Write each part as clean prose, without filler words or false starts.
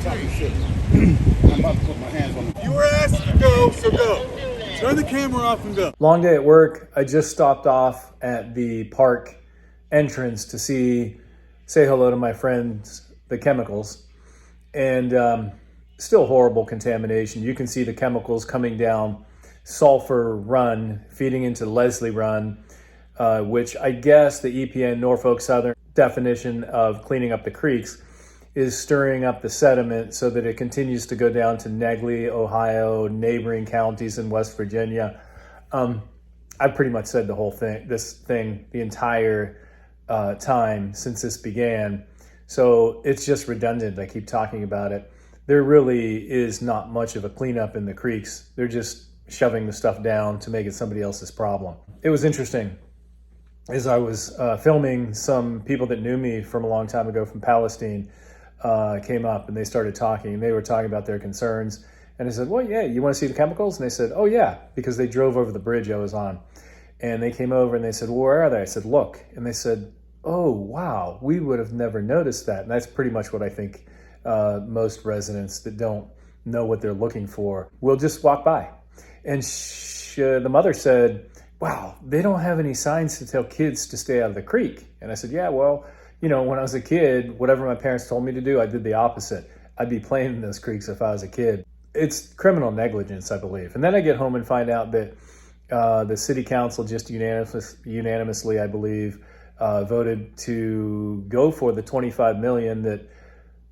talking shit. I'm about to put my hands on them. You were asked to go, so go. Turn the camera off and go. Long day at work. I just stopped off at the park entrance to say hello to my friends, the chemicals, and still horrible contamination. You can see the chemicals coming down Sulphur Run, feeding into Leslie Run, which I guess the EPA Norfolk Southern definition of cleaning up the creeks is stirring up the sediment so that it continues to go down to Negley, Ohio, neighboring counties in West Virginia. I've pretty much said the entire time since this began. So it's just redundant. I keep talking about it. There really is not much of a cleanup in the creeks. They're just shoving the stuff down to make it somebody else's problem. It was interesting. As I was filming, some people that knew me from a long time ago from Palestine came up and they started talking. They were talking about their concerns. And I said, well, yeah, you want to see the chemicals? And they said, oh, yeah, because they drove over the bridge I was on. And they came over and they said, well, where are they? I said, look. And they said, oh, wow, we would have never noticed that. And that's pretty much what I think most residents that don't know what they're looking for will just walk by. And the mother said, wow, they don't have any signs to tell kids to stay out of the creek. And I said, yeah, well, you know, when I was a kid, whatever my parents told me to do, I did the opposite. I'd be playing in those creeks if I was a kid. It's criminal negligence, I believe. And then I get home and find out that the city council just unanimously, I believe, voted to go for the $25 million that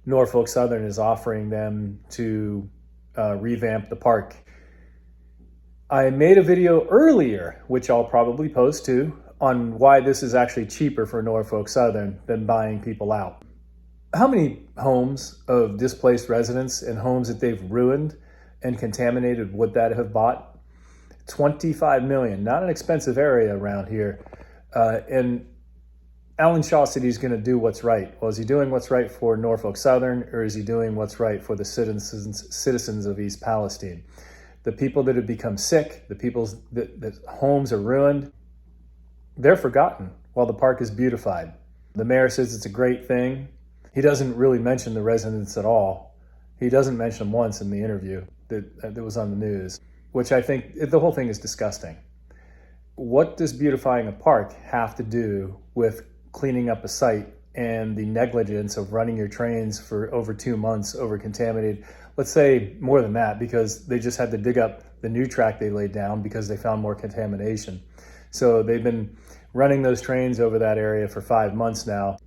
Norfolk Southern is offering them to revamp the park. I made a video earlier, which I'll probably post too, on why this is actually cheaper for Norfolk Southern than buying people out. How many homes of displaced residents and homes that they've ruined and contaminated would that have bought? 25 million, not an expensive area around here. And Alan Shaw said he's going to do what's right. Well, is he doing what's right for Norfolk Southern, or is he doing what's right for the citizens of East Palestine? The people that have become sick, the people that homes are ruined, they're forgotten while the park is beautified. The mayor says it's a great thing. He doesn't really mention the residents at all. He doesn't mention them once in the interview that was on the news, which I think the whole thing is disgusting. What does beautifying a park have to do with cleaning up a site and the negligence of running your trains for over 2 months over contaminated? Let's say more than that, because they just had to dig up the new track they laid down because they found more contamination. So they've been running those trains over that area for 5 months now.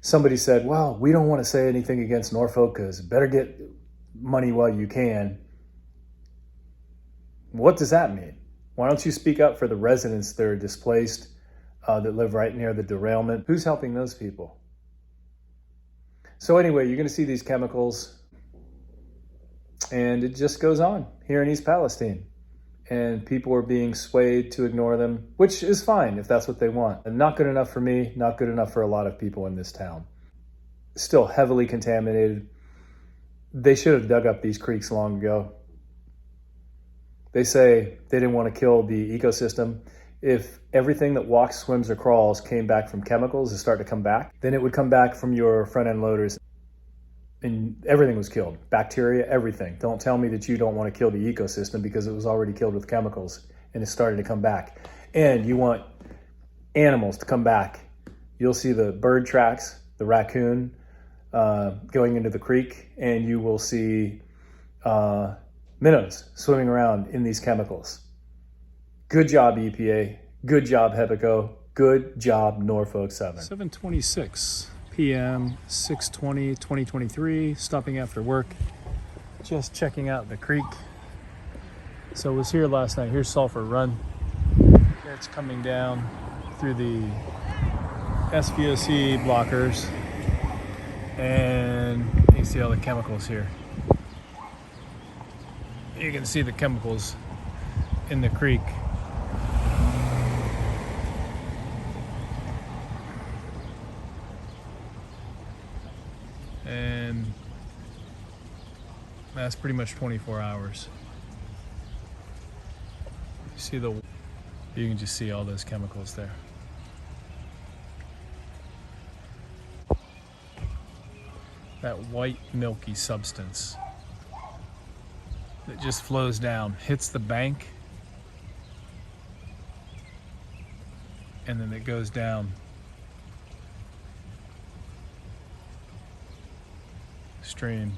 Somebody said, well, we don't want to say anything against Norfolk because better get money while you can. What does that mean? Why don't you speak up for the residents that are displaced, that live right near the derailment? Who's helping those people? So anyway, you're going to see these chemicals, and it just goes on here in East Palestine. And people are being swayed to ignore them, which is fine if that's what they want. And not good enough for me, not good enough for a lot of people in this town. Still heavily contaminated. They should have dug up these creeks long ago. They say they didn't want to kill the ecosystem. If everything that walks, swims, or crawls came back from chemicals and start to come back, then it would come back from your front-end loaders. And everything was killed. Bacteria, everything. Don't tell me that you don't want to kill the ecosystem because it was already killed with chemicals and it's starting to come back. And you want animals to come back. You'll see the bird tracks, the raccoon going into the creek, and you will see minnows swimming around in these chemicals. Good job, EPA. Good job, HEPACO. Good job, Norfolk Southern. 7:26 p.m., 6/20/2023, stopping after work, just checking out the creek. So I was here last night. Here's Sulphur Run. It's coming down through the SVOC blockers, and you see all the chemicals here. You can see the chemicals in the creek. And that's pretty much 24 hours. You can just see all those chemicals there. that white milky substance that just flows down, hits the bank, and then it goes down stream.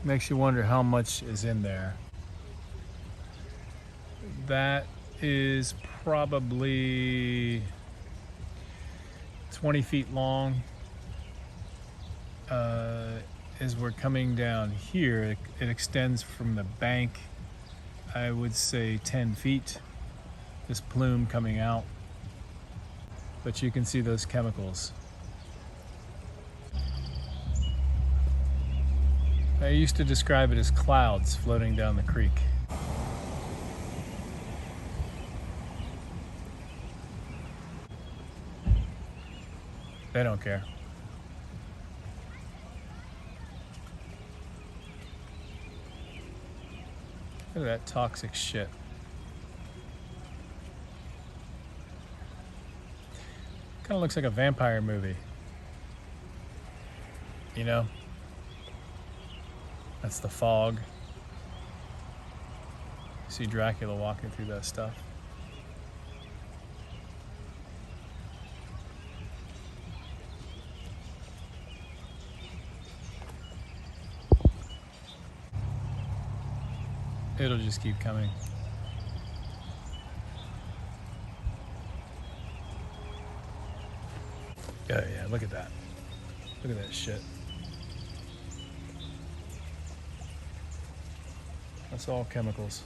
Makes you wonder how much is in there. That is probably 20 feet long. As we're coming down here, it extends from the bank, I would say 10 feet, this plume coming out. But you can see those chemicals. I used to describe it as clouds floating down the creek. They don't care. Look at that toxic shit. Kind of looks like a vampire movie. You know? That's the fog. See Dracula walking through that stuff. It'll just keep coming. Oh yeah, look at that. Look at that shit. That's all chemicals.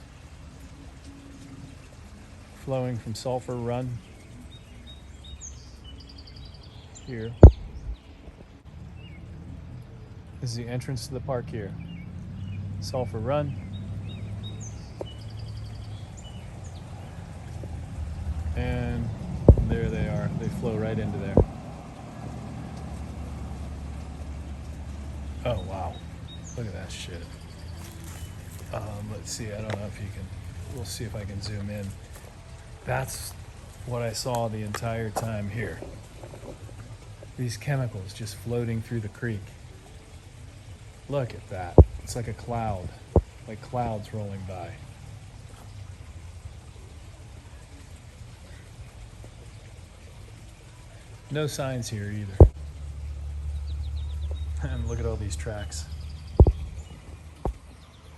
Flowing from Sulphur Run. Here. This is the entrance to the park here. Sulphur Run. And there they are. They flow right into there. Oh wow. Look at that shit. Let's see, I don't know if you can, we'll see if I can zoom in. That's what I saw the entire time here. These chemicals just floating through the creek. Look at that. It's like a cloud, like clouds rolling by. No signs here either. And look at all these tracks.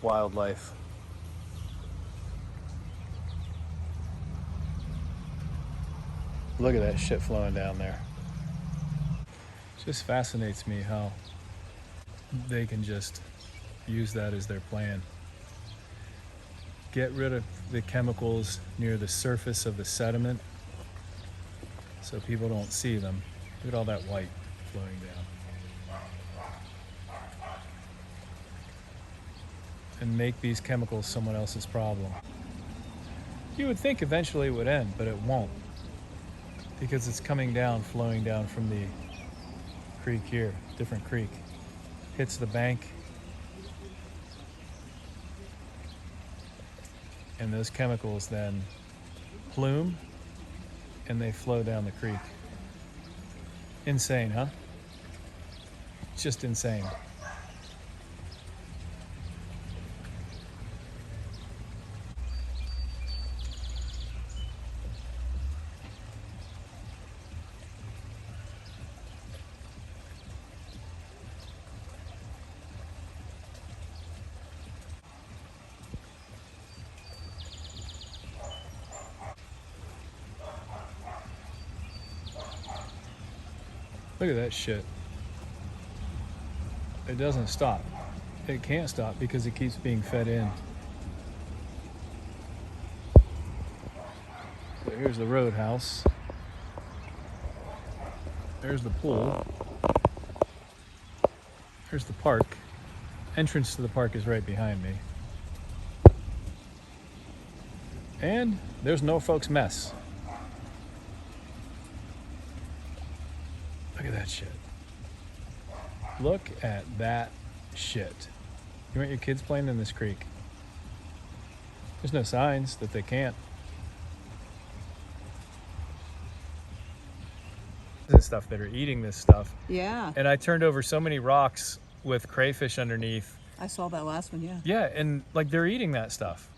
Wildlife. Look at that shit flowing down there. It just fascinates me how they can just use that as their plan. Get rid of the chemicals near the surface of the sediment so people don't see them. Look at all that white flowing down. And make these chemicals someone else's problem. You would think eventually it would end, but it won't. Because it's coming down, flowing down from the creek here, different creek. Hits the bank. And those chemicals then plume and they flow down the creek. Insane, huh? It's just insane. Look at that shit. It doesn't stop. It can't stop because it keeps being fed in. So here's the roadhouse. There's the pool. Here's the park. Entrance to the park is right behind me. And there's Norfolk's mess. Look at that shit. Look at that shit. You want your kids playing in this creek? There's no signs that they can't. and stuff that are eating this stuff. Yeah, And I turned over so many rocks with crayfish underneath. I saw that last one, yeah. Yeah, and like they're eating that stuff.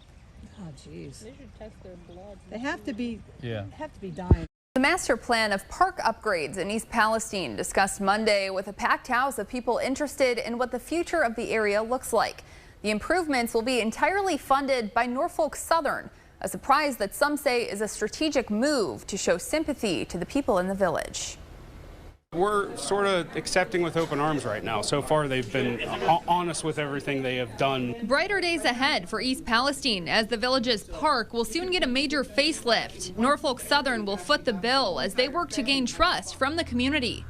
Oh, jeez. They should test their blood. They have to be, Yeah. have to be dying. The master plan of park upgrades in East Palestine discussed Monday with a packed house of people interested in what the future of the area looks like. The improvements will be entirely funded by Norfolk Southern, a surprise that some say is a strategic move to show sympathy to the people in the village. We're sort of accepting with open arms right now. So far, they've been honest with everything they have done. Brighter days ahead for East Palestine as the village's park will soon get a major facelift. Norfolk Southern will foot the bill as they work to gain trust from the community.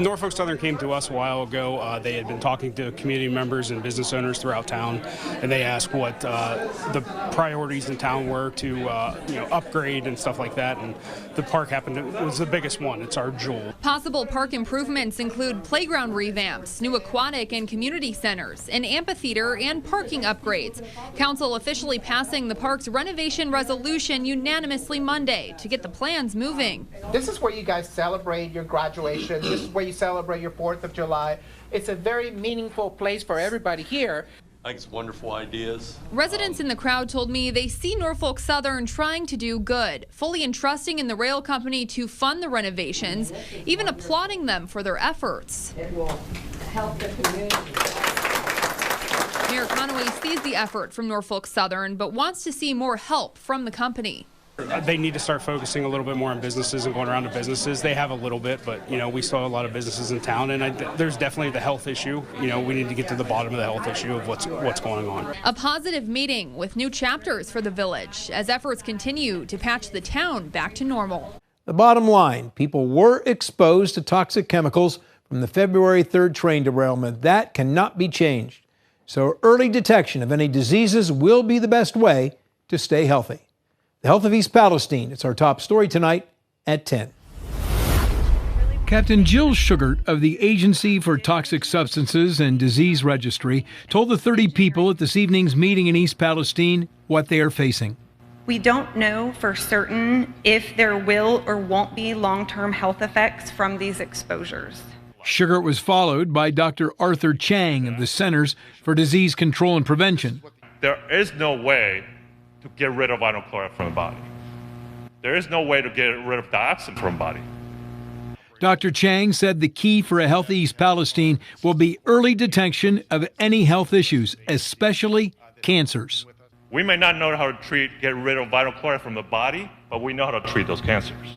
Norfolk Southern came to us a while ago. They had been talking to community members and business owners throughout town, and they asked what the priorities in town were to upgrade and stuff like that. And the park it was the biggest one. It's our jewel. Possible park improvements include playground revamps, new aquatic and community centers, an amphitheater, and parking upgrades. Council officially passing the park's renovation resolution unanimously Monday to get the plans moving. This is where you guys celebrate your graduation. This is where you celebrate your 4th of July. It's a very meaningful place for everybody here. I think it's wonderful ideas. Residents in the crowd told me they see Norfolk Southern trying to do good, fully entrusting in the rail company to fund the renovations, even applauding them for their efforts. It will help the community. Mayor Conaway sees the effort from Norfolk Southern, but wants to see more help from the company. They need to start focusing a little bit more on businesses and going around to businesses. They have a little bit, but we still have a lot of businesses in town, and there's definitely the health issue. We need to get to the bottom of the health issue of what's going on. A positive meeting with new chapters for the village as efforts continue to patch the town back to normal. The bottom line, people were exposed to toxic chemicals from the February 3rd train derailment. That cannot be changed. So early detection of any diseases will be the best way to stay healthy. The health of East Palestine, it's our top story tonight at 10. Captain Jill Sugart of the Agency for Toxic Substances and Disease Registry told the 30 people at this evening's meeting in East Palestine what they are facing. We don't know for certain if there will or won't be long-term health effects from these exposures. Sugart was followed by Dr. Arthur Chang of the Centers for Disease Control and Prevention. There is no way to get rid of vinyl chloride from the body. There is no way to get rid of dioxin from the body. Dr. Chang said the key for a healthy East Palestine will be early detection of any health issues, especially cancers. We may not know how to get rid of vinyl chloride from the body, but we know how to treat those cancers.